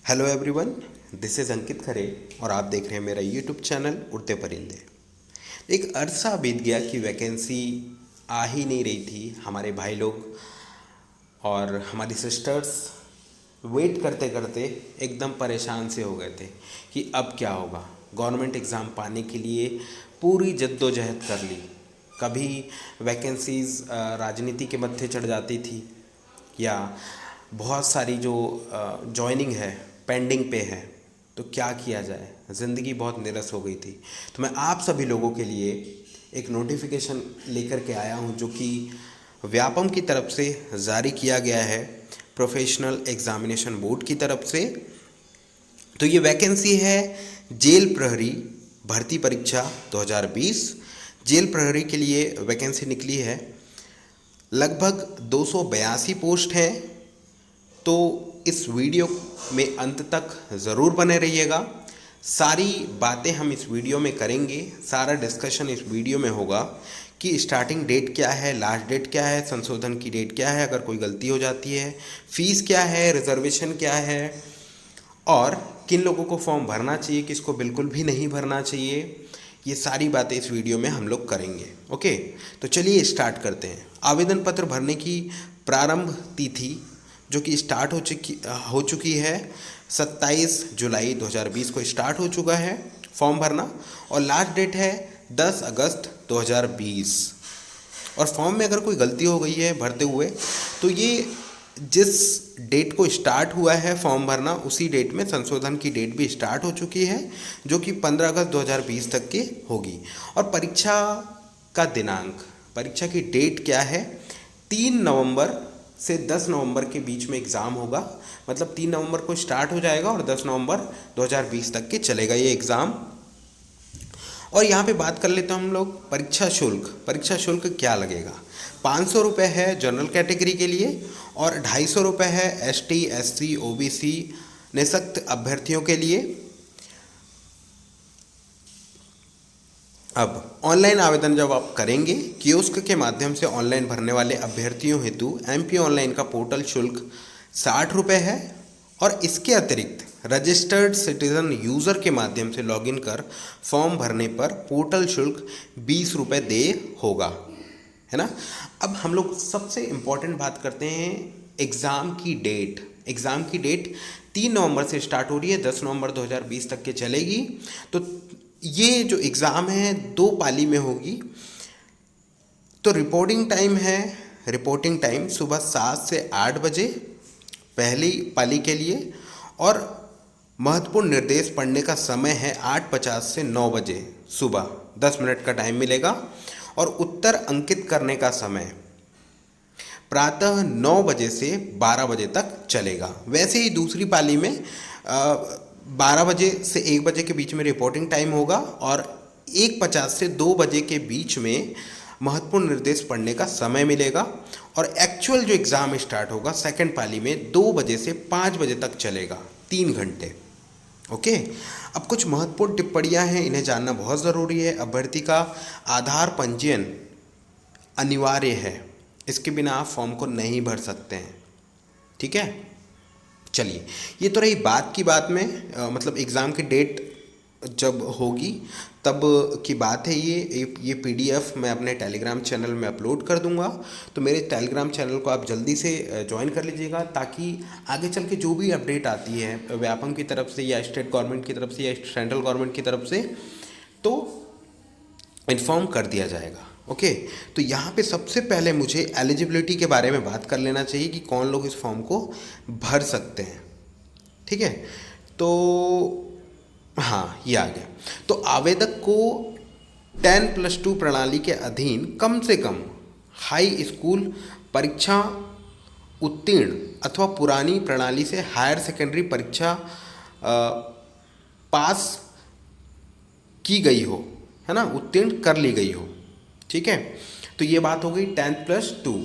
Hello everyone, this is अंकित खरे और आप देख रहे हैं मेरा यूट्यूब चैनल उड़ते परिंदे। एक अरसा बीत गया कि वैकेंसी आ ही नहीं रही थी। हमारे भाई लोग और हमारी सिस्टर्स वेट करते करते एकदम परेशान से हो गए थे कि अब क्या होगा। गवर्नमेंट एग्ज़ाम पाने के लिए पूरी जद्दोजहद कर ली। कभी वैकेंसीज़ राजनीति के मत्थे चढ़ जाती थी या बहुत सारी जो जॉइनिंग है पेंडिंग पे है, तो क्या किया जाए। ज़िंदगी बहुत निरस हो गई थी। तो मैं आप सभी लोगों के लिए एक नोटिफिकेशन लेकर के आया हूं जो कि व्यापम की तरफ से जारी किया गया है, प्रोफेशनल एग्जामिनेशन बोर्ड की तरफ से। तो ये वैकेंसी है जेल प्रहरी भर्ती परीक्षा 2020। जेल प्रहरी के लिए वैकेंसी निकली है। लगभग 282 पोस्ट हैं। तो इस वीडियो में अंत तक ज़रूर बने रहिएगा। सारी बातें हम इस वीडियो में करेंगे, सारा डिस्कशन इस वीडियो में होगा कि स्टार्टिंग डेट क्या है, लास्ट डेट क्या है, संशोधन की डेट क्या है, अगर कोई गलती हो जाती है, फीस क्या है, रिजर्वेशन क्या है और किन लोगों को फॉर्म भरना चाहिए, किसको बिल्कुल भी नहीं भरना चाहिए। ये सारी बातें इस वीडियो में हम लोग करेंगे। ओके, तो चलिए स्टार्ट करते हैं। आवेदन पत्र भरने की प्रारंभ तिथि जो कि स्टार्ट हो चुकी है 27 जुलाई 2020 को स्टार्ट हो चुका है फॉर्म भरना, और लास्ट डेट है 10 अगस्त 2020। और फॉर्म में अगर कोई गलती हो गई है भरते हुए, तो ये जिस डेट को स्टार्ट हुआ है फॉर्म भरना, उसी डेट में संशोधन की डेट भी स्टार्ट हो चुकी है जो कि 15 अगस्त 2020 तक की होगी। और परीक्षा का दिनांक, परीक्षा की डेट क्या है, 3 नवंबर से 10 नवंबर के बीच में एग्ज़ाम होगा। मतलब 3 नवंबर को स्टार्ट हो जाएगा और 10 नवंबर 2020 तक के चलेगा ये एग्ज़ाम। और यहाँ पे बात कर लेते हैं हम लोग परीक्षा शुल्क। परीक्षा शुल्क क्या लगेगा? 500 रुपये है जनरल कैटेगरी के लिए और 250 रुपये है ST SC OBC निःशक्त अभ्यर्थियों के लिए। अब ऑनलाइन आवेदन जब आप करेंगे, कियोस्क के माध्यम से ऑनलाइन भरने वाले अभ्यर्थियों हेतु MP ऑनलाइन का पोर्टल शुल्क 60 रुपये है। और इसके अतिरिक्त रजिस्टर्ड सिटीजन यूज़र के माध्यम से लॉगिन कर फॉर्म भरने पर पोर्टल शुल्क 20 रुपये देय होगा, है ना। अब हम लोग सबसे इम्पॉर्टेंट बात करते हैं एग्ज़ाम की डेट। एग्ज़ाम की डेट 3 नवंबर से स्टार्ट हो रही है, 10 नवंबर 2020 तक के चलेगी। तो ये जो एग्ज़ाम है 2 पाली में होगी। तो रिपोर्टिंग टाइम है, रिपोर्टिंग टाइम सुबह 7 से 8 बजे पहली पाली के लिए, और महत्वपूर्ण निर्देश पढ़ने का समय है 8:50 से 9 बजे सुबह, 10 मिनट का टाइम मिलेगा। और उत्तर अंकित करने का समय प्रातः 9 बजे से 12 बजे तक चलेगा। वैसे ही दूसरी पाली में 12 बजे से 1 बजे के बीच में रिपोर्टिंग टाइम होगा और 1:50 से 2 बजे के बीच में महत्वपूर्ण निर्देश पढ़ने का समय मिलेगा। और एक्चुअल जो एग्ज़ाम स्टार्ट होगा सेकंड पाली में 2 बजे से 5 बजे तक चलेगा, 3 घंटे। ओके, अब कुछ महत्वपूर्ण टिप्पणियां हैं, इन्हें जानना बहुत ज़रूरी है। अभ्यर्थी का आधार पंजीयन अनिवार्य है, इसके बिना आप फॉर्म को नहीं भर सकते हैं। ठीक है, चलिए ये तो रही बात की बात में मतलब एग्ज़ाम की डेट जब होगी तब की बात है। ये PDF मैं अपने टेलीग्राम चैनल में अपलोड कर दूंगा। तो मेरे टेलीग्राम चैनल को आप जल्दी से ज्वाइन कर लीजिएगा ताकि आगे चल के जो भी अपडेट आती है व्यापम की तरफ से या स्टेट गवर्नमेंट की तरफ से या सेंट्रल गवर्नमेंट की तरफ से, तो इन्फॉर्म कर दिया जाएगा। ओके, तो यहाँ पे सबसे पहले मुझे एलिजिबिलिटी के बारे में बात कर लेना चाहिए कि कौन लोग इस फॉर्म को भर सकते हैं। ठीक है, तो हाँ ये आ गया। तो आवेदक को 10+2 प्रणाली के अधीन कम से कम हाई स्कूल परीक्षा उत्तीर्ण अथवा पुरानी प्रणाली से हायर सेकेंडरी परीक्षा पास की गई हो, है ना, उत्तीर्ण कर ली गई हो। ठीक है, तो ये बात हो गई 10+2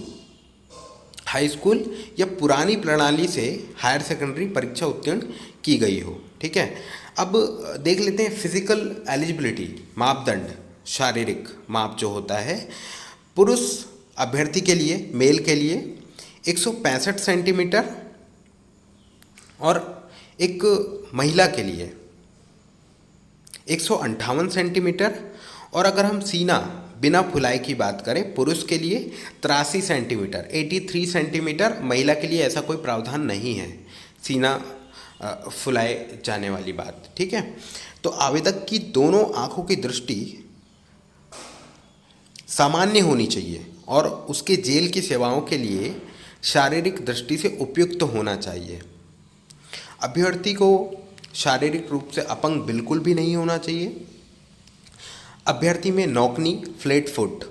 हाई स्कूल या पुरानी प्रणाली से हायर सेकेंडरी परीक्षा उत्तीर्ण की गई हो। ठीक है, अब देख लेते हैं फिजिकल एलिजिबिलिटी मापदंड, शारीरिक माप जो होता है। पुरुष अभ्यर्थी के लिए, मेल के लिए 165 सेंटीमीटर और एक महिला के लिए 158 सेंटीमीटर, और अगर हम सीना बिना फुलाए की बात करें पुरुष के लिए 83 सेंटीमीटर, 83 सेंटीमीटर। महिला के लिए ऐसा कोई प्रावधान नहीं है सीना फुलाए जाने वाली बात, ठीक है। तो आवेदक की दोनों आंखों की दृष्टि सामान्य होनी चाहिए और उसके जेल की सेवाओं के लिए शारीरिक दृष्टि से उपयुक्त होना चाहिए। अभ्यर्थी को शारीरिक रूप से अपंग बिल्कुल भी नहीं होना चाहिए। अभ्यर्थी में नौकनी, फ्लैट फुट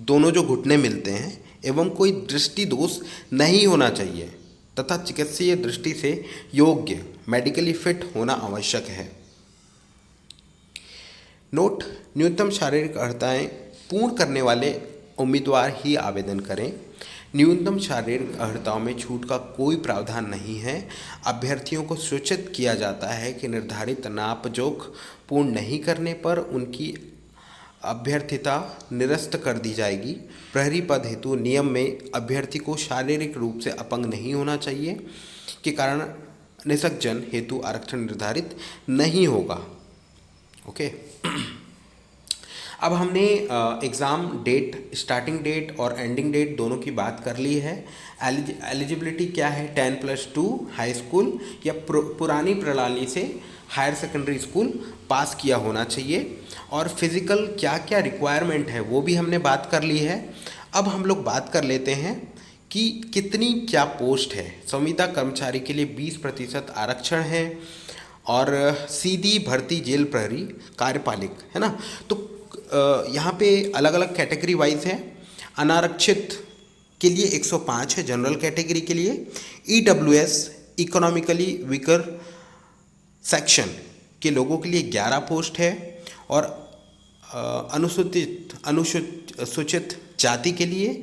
दोनों जो घुटने मिलते हैं एवं कोई दृष्टि दोष नहीं होना चाहिए तथा चिकित्सीय दृष्टि से योग्य मेडिकली फिट होना आवश्यक है। नोट: न्यूनतम शारीरिक अर्हताएं पूर्ण करने वाले उम्मीदवार ही आवेदन करें। न्यूनतम शारीरिक अर्हताओं में छूट का कोई प्रावधान नहीं है। अभ्यर्थियों को सूचित किया जाता है कि निर्धारित नाप जोख पूर्ण नहीं करने पर उनकी अभ्यर्थिता निरस्त कर दी जाएगी। प्रहरी पद हेतु नियम में अभ्यर्थी को शारीरिक रूप से अपंग नहीं होना चाहिए के कारण निषक्तजन हेतु आरक्षण निर्धारित नहीं होगा। ओके। अब हमने एग्ज़ाम डेट, स्टार्टिंग डेट और एंडिंग डेट दोनों की बात कर ली है। एलिजिबिलिटी क्या है? 10+2 हाई स्कूल या पुरानी प्रणाली से हायर सेकेंडरी स्कूल पास किया होना चाहिए। और फिज़िकल क्या क्या रिक्वायरमेंट है वो भी हमने बात कर ली है। अब हम लोग बात कर लेते हैं कि कितनी क्या पोस्ट है। संविदा कर्मचारी के लिए 20% आरक्षण है और सीधी भर्ती जेल प्रहरी कार्यपालिक, है ना। तो यहाँ पे अलग अलग कैटेगरी वाइज है। अनारक्षित के लिए 105 है, जनरल कैटेगरी के लिए। EWS इकोनॉमिकली वीकर सेक्शन के लोगों के लिए 11 पोस्ट है और अनुसूचित जाति के लिए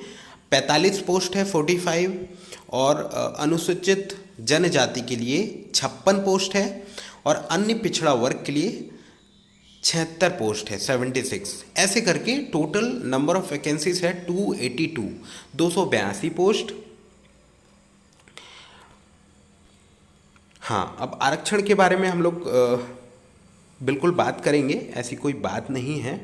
45 पोस्ट है, 45, और अनुसूचित जनजाति के लिए 56 पोस्ट है और अन्य पिछड़ा वर्ग के लिए 76 पोस्ट है, 76। ऐसे करके टोटल नंबर ऑफ वैकेंसीज है 282, 282 पोस्ट। हाँ, अब आरक्षण के बारे में हम लोग बिल्कुल बात करेंगे, ऐसी कोई बात नहीं है।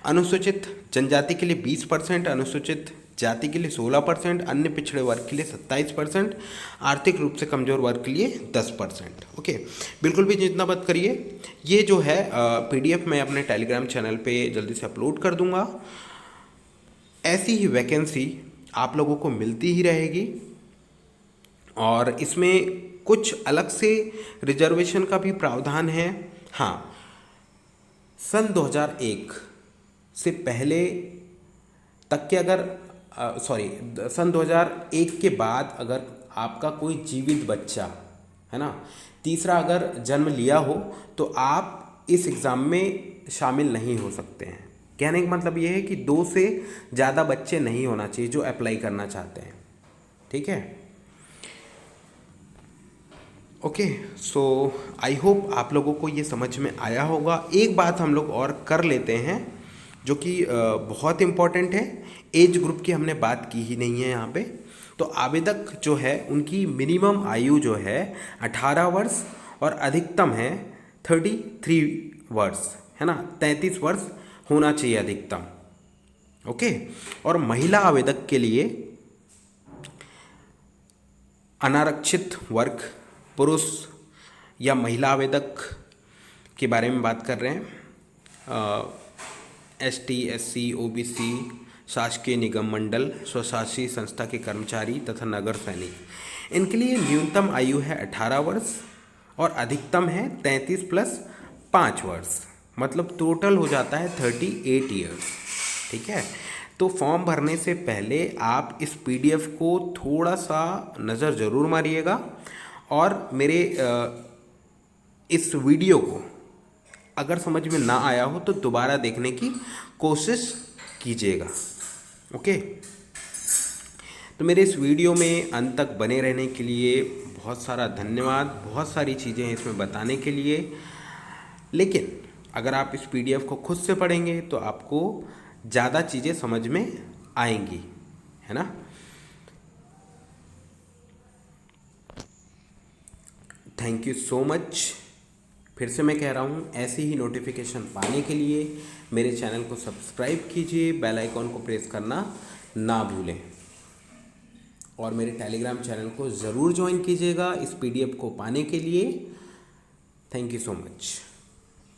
अनुसूचित जनजाति के लिए 20%, अनुसूचित जाति के लिए 16%, अन्य पिछड़े वर्ग के लिए 27%, आर्थिक रूप से कमजोर वर्ग के लिए 10%। ओके, बिल्कुल भी चिंता मत करिए। ये जो है PDF मैं अपने टेलीग्राम चैनल पे जल्दी से अपलोड कर दूंगा। ऐसी ही वैकेंसी आप लोगों को मिलती ही रहेगी और इसमें कुछ अलग से रिजर्वेशन का भी प्रावधान है। हाँ, सन 2001 से पहले तक के अगर सन 2001 के बाद अगर आपका कोई जीवित बच्चा, है ना, तीसरा अगर जन्म लिया हो तो आप इस एग्ज़ाम में शामिल नहीं हो सकते हैं। कहने का मतलब ये है कि 2 से ज़्यादा बच्चे नहीं होना चाहिए जो अप्लाई करना चाहते हैं, ठीक है। ओके, सो आई होप आप लोगों को ये समझ में आया होगा। एक बात हम लोग और कर लेते हैं जो कि बहुत इम्पॉर्टेंट है। एज ग्रुप की हमने बात की ही नहीं है यहाँ पे। तो आवेदक जो है उनकी मिनिमम आयु जो है 18 वर्ष और अधिकतम है 33 वर्ष, है ना, 33 वर्ष होना चाहिए अधिकतम। ओके, और महिला आवेदक के लिए अनारक्षित वर्ग, पुरुष या महिला आवेदक के बारे में बात कर रहे हैं। ST, SC, OBC, शासकीय निगम मंडल, स्वशासी संस्था के कर्मचारी तथा नगर सैनिक, इनके लिए न्यूनतम आयु है 18 वर्ष और अधिकतम है 33 + 5 वर्ष, मतलब टोटल हो जाता है 38 ईयर्स, ठीक है। तो फॉर्म भरने से पहले आप इस PDF को थोड़ा सा नज़र ज़रूर मारिएगा और मेरे इस वीडियो को अगर समझ में ना आया हो तो दोबारा देखने की कोशिश कीजिएगा। ओके, तो मेरे इस वीडियो में अंत तक बने रहने के लिए बहुत सारा धन्यवाद। बहुत सारी चीज़ें हैं इसमें बताने के लिए, लेकिन अगर आप इस PDF को खुद से पढ़ेंगे तो आपको ज़्यादा चीज़ें समझ में आएंगी, है ना। Thank you so much. फिर से मैं कह रहा हूँ, ऐसी ही नोटिफिकेशन पाने के लिए मेरे चैनल को सब्सक्राइब कीजिए, बेल आइकॉन को प्रेस करना ना भूलें और मेरे टेलीग्राम चैनल को ज़रूर ज्वाइन कीजिएगा इस PDF को पाने के लिए। Thank you so much.